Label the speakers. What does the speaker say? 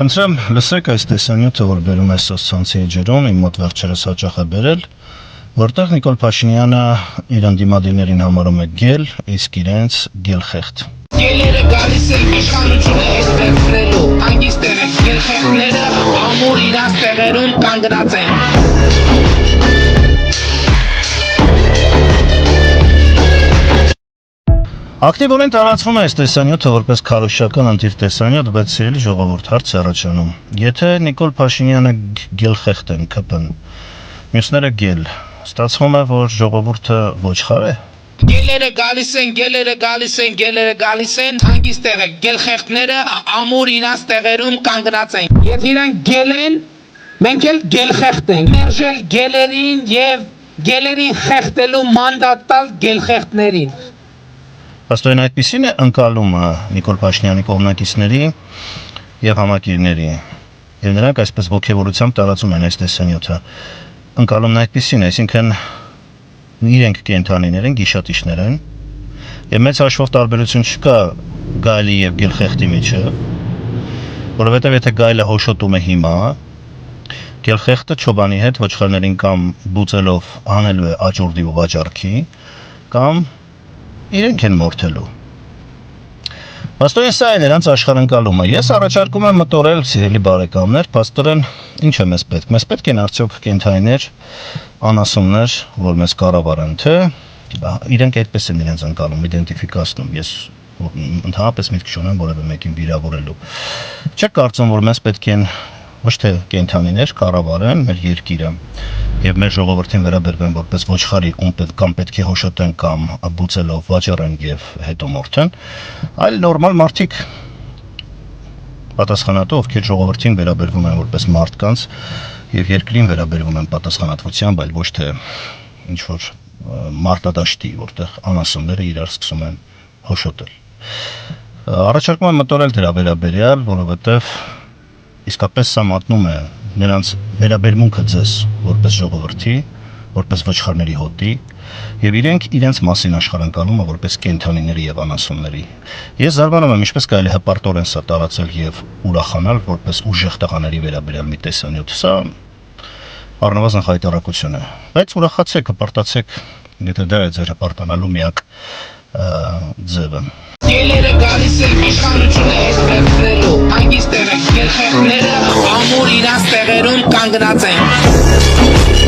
Speaker 1: Խնդրեմ, լսեք այս տեսանյութը, որ բերում է սոցցանցի էջերում, իմ մոտ վերջերս հաճախ է բերել, որտեղ Նիկոլ Փաշինյանը իր ընդդիմադիրներին համարում է գել, իսկ իրենց գելխեղտ։
Speaker 2: Գելերը գալիս են իշխանությունը էսպերցնելու, հանգիստերը գելխեղտները ամուր իրաց տեղերում կանգնած են։
Speaker 1: Ակտիվորեն տարածվում է այս տեսանյութը որպես քարոզչական ընտիր տեսանյութ, բայց սիրելի ժողովուրդ, հարց է առաջանում։ Եթե Նիկոլ Փաշինյանը գելխեղտ են ԿՊ-ն, մյուսները գել, ստացվում է, որ ժողովուրդը ոչխար է։
Speaker 2: Գելերը գալիս են, գելերը գալիս են, գելերը գալիս են, հանգիստերը գելխեղտները ամուր իրաց տեղերում կանգնած են։ Եթե իրանք գել են, մենք էլ գելխեղտ ենք։ Մերժել գելերին եւ գելերին խեղտելու մանդատ տալ գելխեղտներին։
Speaker 1: Աստորեն այդպիսին է ընկալումը Նիկոլ Փաշինյանի կողմնակիցների եւ համակիրների, եւ նրանք այսպես ոգևորությամբ տարածում են այս տեսանյութը։ Ընկալումն այդպիսին է, այսինքն իրենք կենթանիներ են, գիշատիչներ են, եւ մեծ հաշվով տարբերություն չկա գայլի եւ գելխեղտի միջեւ, որովհետեւ եթե գայլը հոշոտում է հիմա, գելխեղտը չոբանի հետ ոչխարներին կամ բուծելով հանելու է աճուրդի ու վաճառքի, կամ իրենք են մորթելու։ Պաստորեն սա է նրանց աշխարհընկալումը։ Ես առաջարկում եմ մտորել, սիրելի բարեկամներ, պաստորեն ինչ է մեզ պետք։ Մեզ պետք են արդյոք կենթանիներ, անասուններ, որ մեզ կառավարեն, թե իրենք այդպես են իրենց ընկալում, իդենտիֆիկացնում։ Ես ընդհանրապես միտք չունեմ որևէ մեկին վիրավորելու։ Չեք կարծում, որ մեզ պետք են ոչ թե կենթանիներ կառավարեն մեր երկիրը եւ մեր ժողովրդին վերաբերվեն որպես ոչխարի, կամ պետք է հոշոտեն կամ բուծելով վաճառեն եւ հետո մորթեն, այլ նորմալ մարդիկ պատասխանատու, ովքեր ժողովրդին վերաբերվում են որպես մարդկանց եւ երկրին վերաբերվում են պատասխանատվությամբ, այլ ոչ թե ինչ որ մարտադաշտի, որտեղ անասունները իրար սկսում են հոշոտել։ Առաջարկում եմ մտորել դրա վերաբերյալ, որովհետեւ իսկապես սա մատնում է նրանց վերաբերմունքը ձեզ որպես ժողովրդի, որպես ոչխարների հոտի, եւ իրենք իրենց մասին աշխարհընկալումը որպես կենթանիների եւ անասունների։ Ես զարմանում եմ, ինչպես կարելի հպարտորեն սա տարածել եւ ուրախանալ որպես ուժեղ տղաների վերաբերյալ մի տեսանյութ։ Սա առնվազն խայտարակություն է։ Բայց ուրախացեք, հպարտացեք, եթե դա է ձեր հպարտանալու միակ ձևը։
Speaker 2: Գելերը գալիս են իշխանությունը էսպերցնելու, հանգիստերը գելխեղտները ամուր իրաց տեղերում կանգնած են։